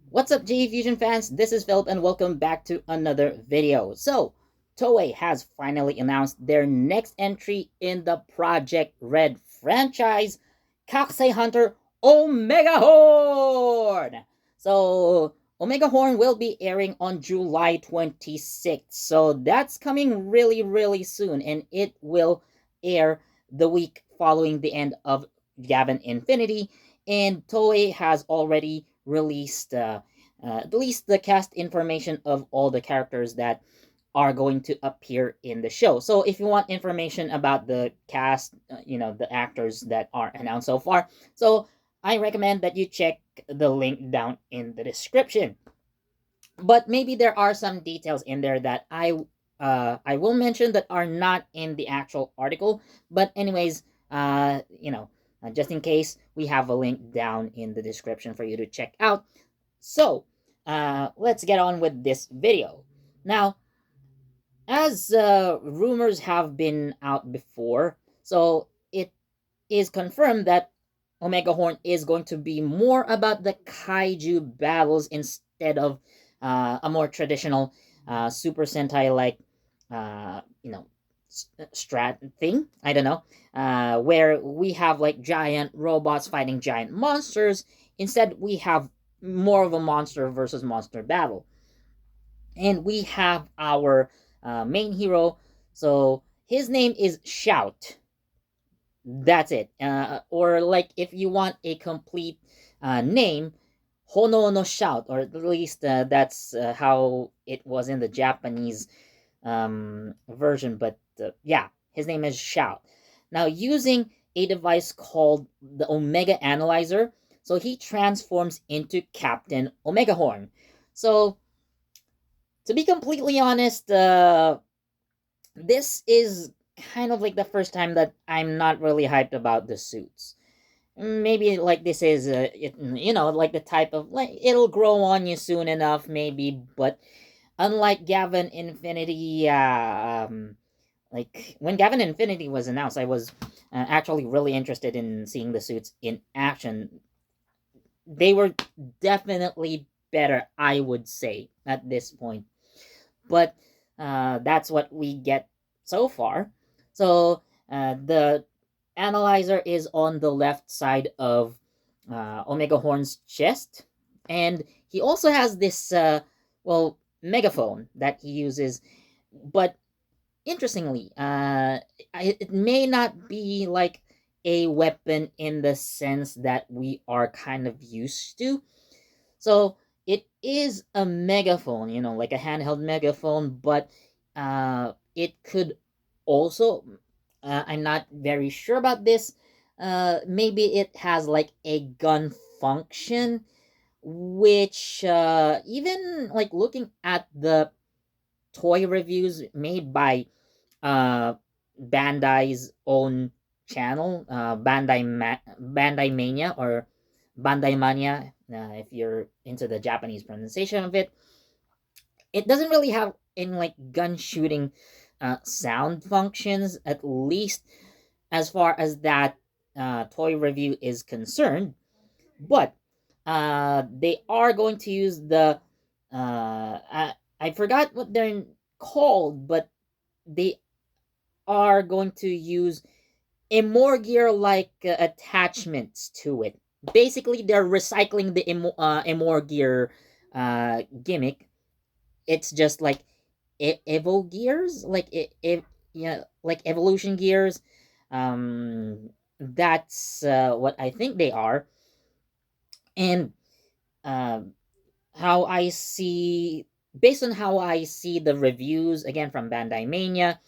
What's up, JEFusion fans? This is Philip, and welcome back to another video. So, Toei has finally announced their next entry in the Project Red franchise, Kakusei Hunter Omegahorn! So, Omegahorn will be airing on July 26th. So, that's coming really, really soon, and it will air the week following the end of Gavin Infinity. And Toei has already released at least the cast information of all the characters that are going to appear in the show. So if you want information about the cast, the actors that are announced so far, so I recommend that you check the link down in the description. But maybe there are some details in there that I will mention that are not in the actual article. But anyways, just in case, we have a link down in the description for you to check out. So, let's get on with this video. Now, as rumors have been out before, so it is confirmed that Omega Horn is going to be more about the kaiju battles instead of a more traditional Super Sentai like, uh, you know, strat thing. I don't know, where we have like giant robots fighting giant monsters. Instead, we have more of a monster versus monster battle, and we have our main hero. So his name is Shout. That's it. Or like if you want a complete name, Hono no Shout, or at least that's how it was in the Japanese version. But yeah, his name is Shout. Now, using a device called the Omega Analyzer, so he transforms into Captain Omega Horn. So, to be completely honest, this is kind of like the first time that I'm not really hyped about the suits. Maybe like this is like the type of like it'll grow on you soon enough, maybe. But unlike Gavin Infinity, like when Gavin Infinity was announced, I was actually really interested in seeing the suits in action. They were definitely better, I would say, at this point. But that's what we get so far. So the analyzer is on the left side of Omega Horn's chest, and he also has this megaphone that he uses. But interestingly, it may not be like a weapon in the sense that we are kind of used to. So it is a megaphone, like a handheld megaphone, but it could also, I'm not very sure about this. Maybe it has like a gun function, which even like looking at the toy reviews made by uh, Bandai's own channel, Bandai Mania, or Bandai Mania, if you're into the Japanese pronunciation of it. It doesn't really have any like gun shooting sound functions, at least as far as that toy review is concerned. But they are going to use the I forgot what they're called, but they are going to use a more gear like attachments to it. Basically, they're recycling the Emor gear gimmick. It's just like Evo gears, like yeah, like evolution gears. That's what I think they are, and um, how I see, based on how I see the reviews again from Bandai Mania.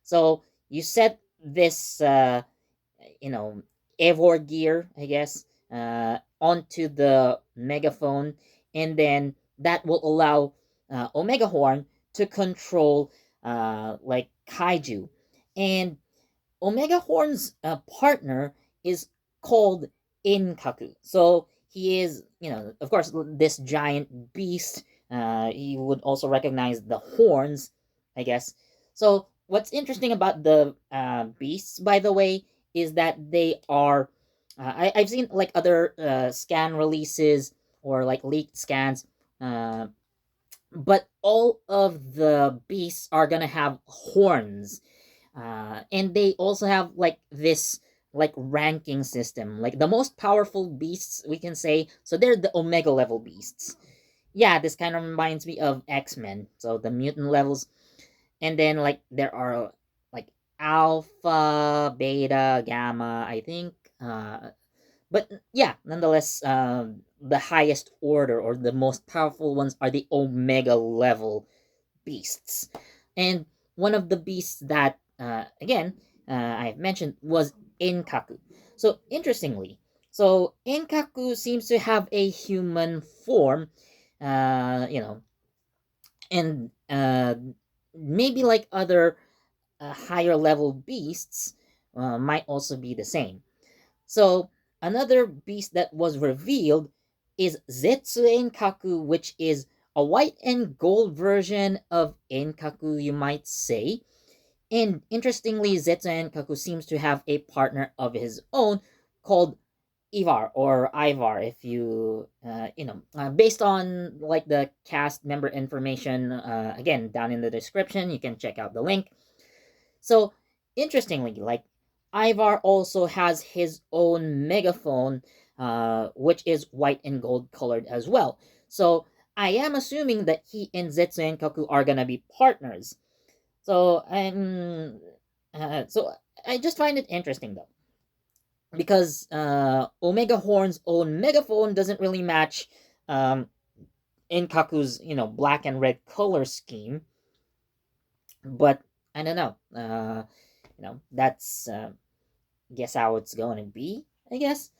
So you set this you know, Evor gear, I guess, onto the megaphone, and then that will allow Omega Horn to control like kaiju. And Omega Horn's partner is called Inkaku. So he is, of course, this giant beast. You would also recognize the horns, I guess. So what's interesting about the beasts, by the way, is that they are. I've seen like other scan releases or like leaked scans. Uh, but all of the beasts are gonna have horns, and they also have like this like ranking system, like the most powerful beasts we can say. So they're the Omega level beasts. Yeah, this kind of reminds me of X-Men. So the mutant levels, and then like there are like alpha, beta, gamma, I think. But yeah, nonetheless, the highest order or the most powerful ones are the Omega level beasts. And one of the beasts that, again, I've mentioned was Inkaku. So interestingly, so Inkaku seems to have a human form, you know, and maybe like other higher level beasts might also be the same. So another beast that was revealed is Zetsuen Kaku, which is a white and gold version of Enkaku, you might say. And interestingly, Zetsuen Kaku seems to have a partner of his own called Ivar or Ivar, if you based on like the cast member information. Again, down in the description, you can check out the link. So interestingly, like Ivar also has his own megaphone, which is white and gold colored as well. So I am assuming that he and Zetsu and Kaku are gonna be partners. So so I just find it interesting though, because Omega Horn's own megaphone doesn't really match um, in Kaku's black and red color scheme, but I don't know. That's guess how it's going to be, I guess.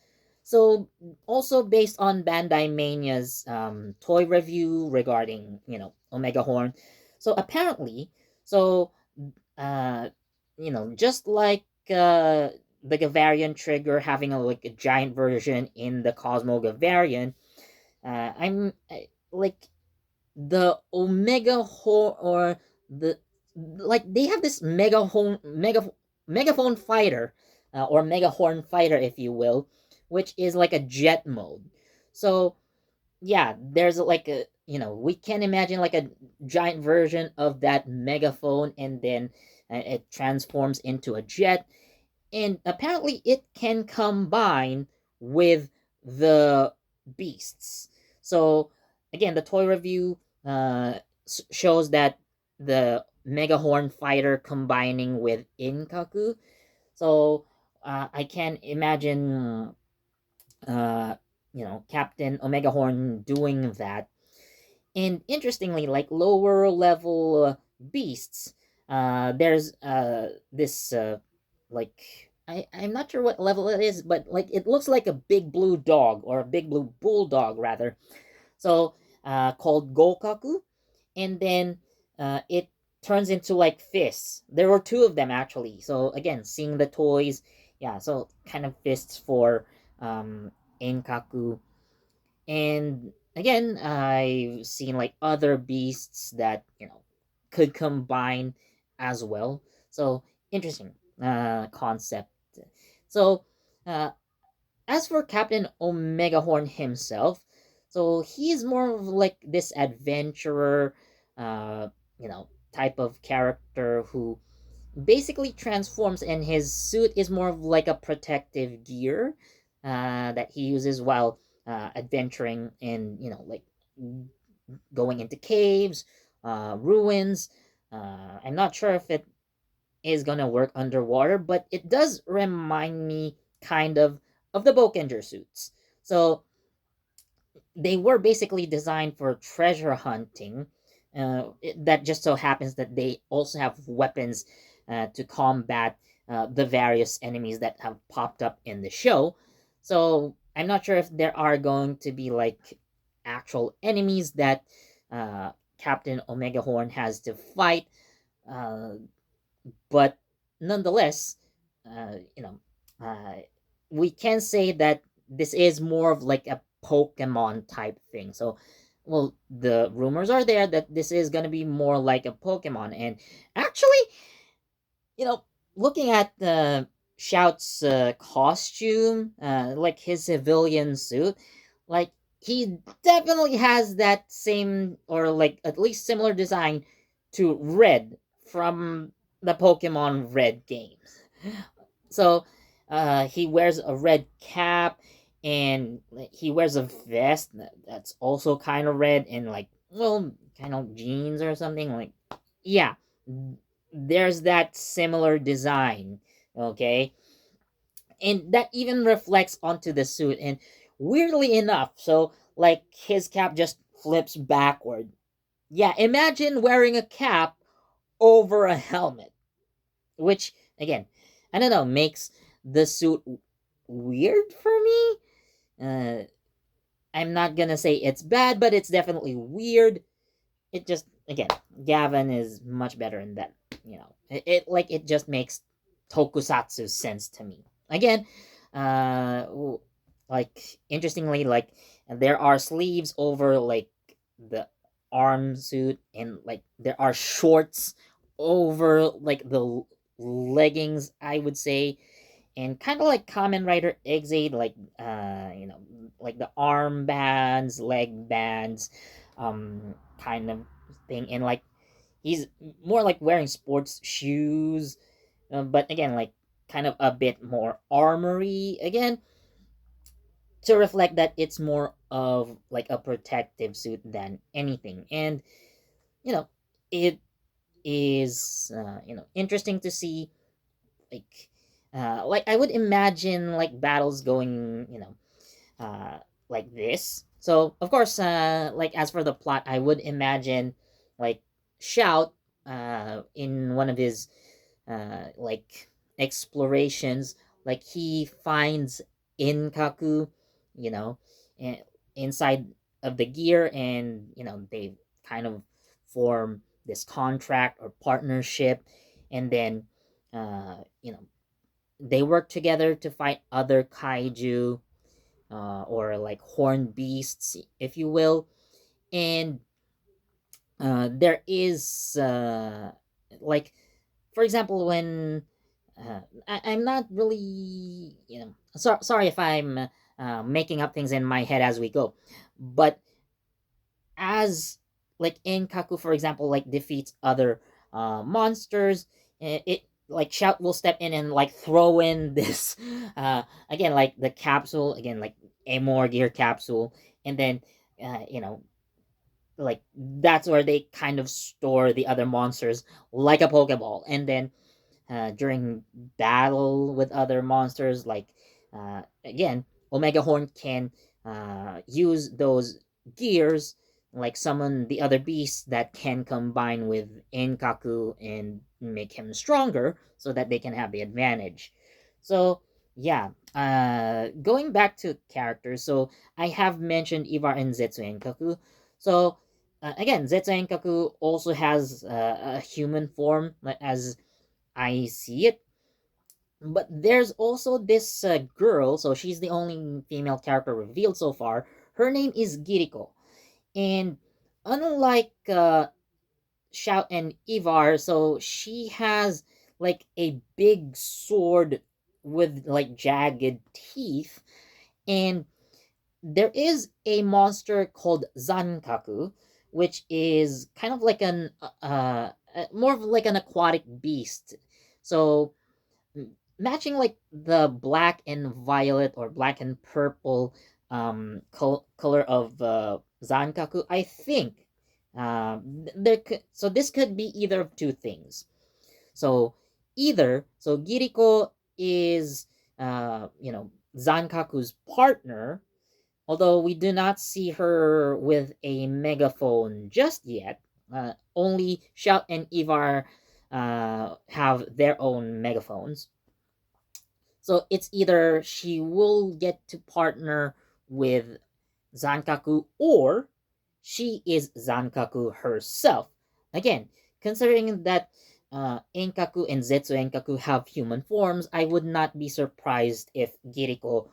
So also based on Bandai Mania's toy review regarding Omega Horn, so apparently, so uh just like the Gavarian Trigger having like a giant version in the Cosmo Gavarian, like the Omega Horn, or the like they have this megaphone fighter, or mega horn fighter, if you will, which is like a jet mode. So yeah, there's like a we can imagine like a giant version of that megaphone, and then it transforms into a jet, and apparently it can combine with the beasts. So again, the toy review shows that the Mega Horn fighter combining with Inkaku. So I can imagine Captain Omega Horn doing that. And interestingly, like lower level beasts, there's this like I'm not sure what level it is, but like it looks like a big blue dog, or a big blue bulldog rather. So called Gokaku, and then it turns into like fists. There were two of them actually. So again, seeing the toys, yeah. So kind of fists for Enkaku. And again, I've seen like other beasts that could combine as well. So interesting concept. So uh, as for Captain Omega Horn himself, so he's more of like this adventurer, uh, type of character who basically transforms, and his suit is more of like a protective gear that he uses while adventuring in like going into caves, ruins. I'm not sure if it is gonna work underwater, but it does remind me kind of the Bokenger suits. So they were basically designed for treasure hunting. That just so happens that they also have weapons to combat the various enemies that have popped up in the show. So I'm not sure if there are going to be like actual enemies that Captain Omega Horn has to fight, uh, but nonetheless, uh, you know, uh, we can say that this is more of like a Pokemon type thing. So, well, the rumors are there that this is gonna be more like a Pokemon, and actually, you know, looking at the Shout's costume, like his civilian suit, like he definitely has that same, or like at least similar design to Red from the Pokemon Red games. So he wears a red cap, and he wears a vest that's also kind of red, and like, well, kind of jeans or something. Like, yeah, there's that similar design. Okay, and that even reflects onto the suit. And weirdly enough, so like his cap just flips backward. Yeah, imagine wearing a cap over a helmet, which again, I don't know, makes the suit weird for me. uh I'm not gonna say it's bad, but it's definitely weird. It just, again, Gavin is much better in that. It just makes tokusatsu sense to me. Again, uh like, interestingly, like, there are sleeves over like the arm suit, and like there are shorts over like the leggings, I would say. And kind of like Kamen Rider Exade, like, like the arm bands, leg bands, kind of thing. And like, he's more like wearing sports shoes, but again, like, kind of a bit more armory again, to reflect that it's more of like a protective suit than anything. And you know it is, interesting to see, like, like I would imagine like battles going, like this. So of course, like, as for the plot, I would imagine like Shout, in one of his like explorations, like he finds Inkaku, you know, and inside of the gear, and they kind of form this contract or partnership, and then they work together to fight other kaiju, or like horned beasts, if you will. And there is, like, for example, when I'm not really, sorry if I'm making up things in my head as we go, but as like Inkaku, for example, like defeats other monsters, it like Shout will step in and like throw in this again, like the capsule again, like a more gear capsule, and then like that's where they kind of store the other monsters like a Pokeball. And then during battle with other monsters, like, again, Omega Horn can use those gears, like summon the other beasts that can combine with Enkaku and make him stronger, so that they can have the advantage. So yeah, going back to characters, so I have mentioned Ivar and Zetsu Enkaku. So again, Zetsu Enkaku also has a human form, as I see it. But there's also this girl, so she's the only female character revealed so far. Her name is Giriko. And unlike Shout and Ivar, so she has like a big sword with like jagged teeth. And there is a monster called Zankaku, which is kind of like more of like an aquatic beast. So matching like the black and violet or black and purple color of Zankaku, I think so this could be either of two things. So Giriko is Zankaku's partner, although we do not see her with a megaphone just yet. Only Shout and Ivar have their own megaphones. So it's either she will get to partner with Zankaku, or she is Zankaku herself. Again, considering that Enkaku and Zetsu Enkaku have human forms, I would not be surprised if Giriko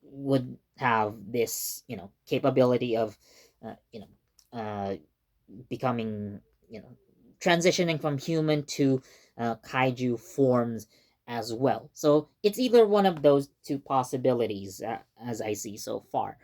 would have this, capability of, uh, you know, uh, becoming, transitioning from human to kaiju forms as well. So it's either one of those two possibilities, as I see so far.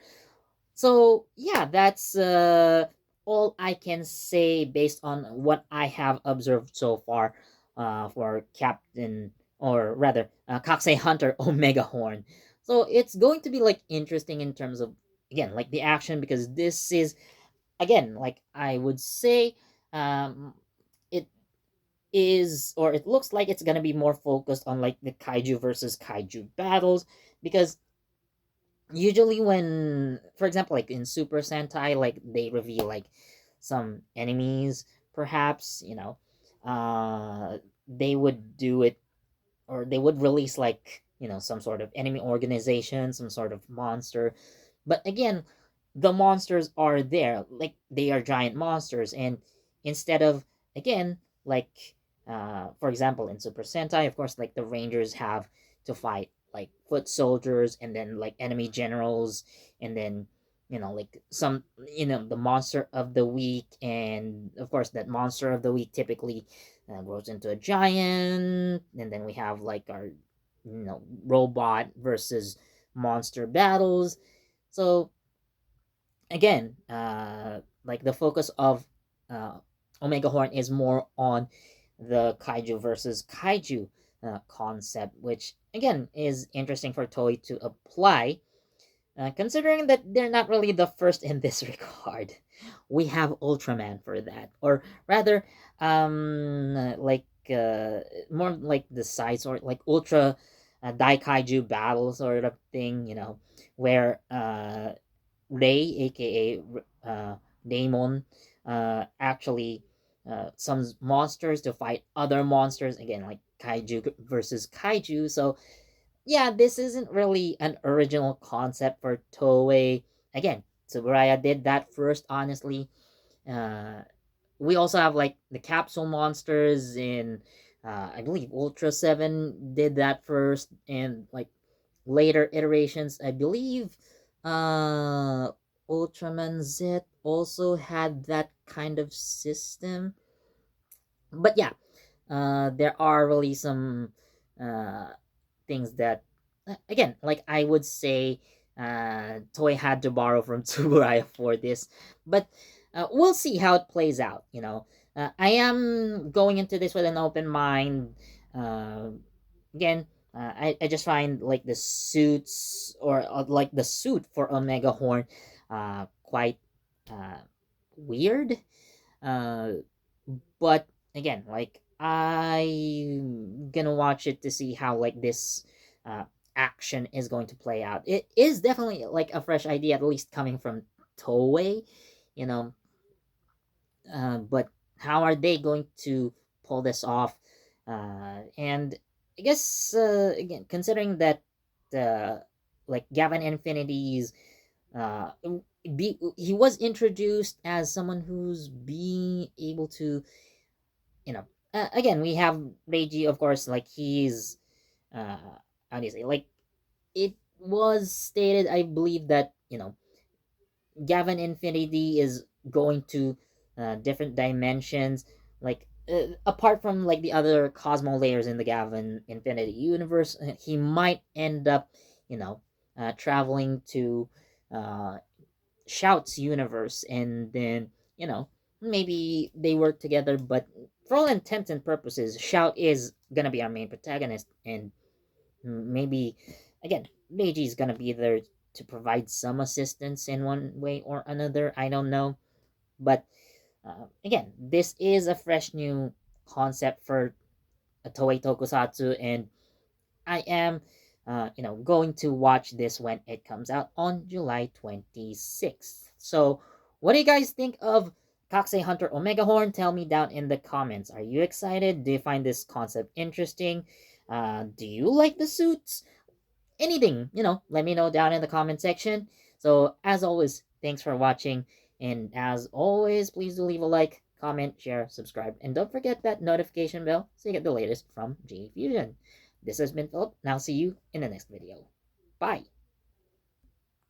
So yeah, that's all I can say based on what I have observed so far for Captain, or rather, Kakusei Hunter Omegahorn. So it's going to be like interesting in terms of, again, like the action, because this is, again, like I would say, it is, or it looks like it's gonna be more focused on like the kaiju versus kaiju battles, because usually when, for example, like in Super Sentai, like they reveal like some enemies, perhaps, they would do it, or they would release like, some sort of enemy organization, some sort of monster. But again, the monsters are there, like they are giant monsters, and instead of, again, like, for example, in Super Sentai, of course, like the Rangers have to fight like foot soldiers, and then like enemy generals, and then, like some, the monster of the week, and of course that monster of the week typically grows into a giant, and then we have like our, robot versus monster battles. So again, like the focus of Omega Horn is more on the kaiju versus kaiju concept, which again is interesting for Toei to apply, considering that they're not really the first in this regard. We have Ultraman for that, or rather, like more like the size, or like Ultra Daikaiju battle sort of thing, where Ray, aka Daemon, actually some monsters to fight other monsters, again like kaiju versus kaiju. So yeah, this isn't really an original concept for Toei. Again, Tsuburaya did that first, honestly. Uh, we also have like the capsule monsters in, I believe Ultra 7 did that first, and like later iterations, I believe Ultraman Z also had that kind of system. But yeah, there are really some uh, things that, again, like I would say, Toy had to borrow from Tsuburaya for this, but we'll see how it plays out. I am going into this with an open mind. Uh, Again, I just find like the suits, or like the suit for Omega Horn quite uh, weird. Uh, but again, like I'm gonna watch it to see how like this uh, action is going to play out. It is definitely like a fresh idea, at least coming from Toei, you know. But how are they going to pull this off? And I guess, again, considering that like Gavin Infinity's uh, he was introduced as someone who's being able to, again, we have Reiji, of course, like he's, uh, how do you say, like it was stated, I believe, that, Gavin Infinity is going to different dimensions, like apart from like the other Cosmo layers in the Gavin Infinity universe, he might end up, traveling to uh, Shout's universe, and then, maybe they work together. But for all intents and purposes, Shout is gonna be our main protagonist, and maybe, again, Meiji is gonna be there to provide some assistance in one way or another. I don't know, but again, this is a fresh new concept for a Toei Tokusatsu, and I am, going to watch this when it comes out on July 26th. So, what do you guys think of Kakusei Hunter Omega Horn? Tell me down in the comments. Are you excited? Do you find this concept interesting? Do you like the suits? Anything, let me know down in the comment section. So, as always, thanks for watching. And as always, please do leave a like, comment, share, subscribe, and don't forget that notification bell so you get the latest from JEFusion. This has been Philip, and I'll see you in the next video. Bye!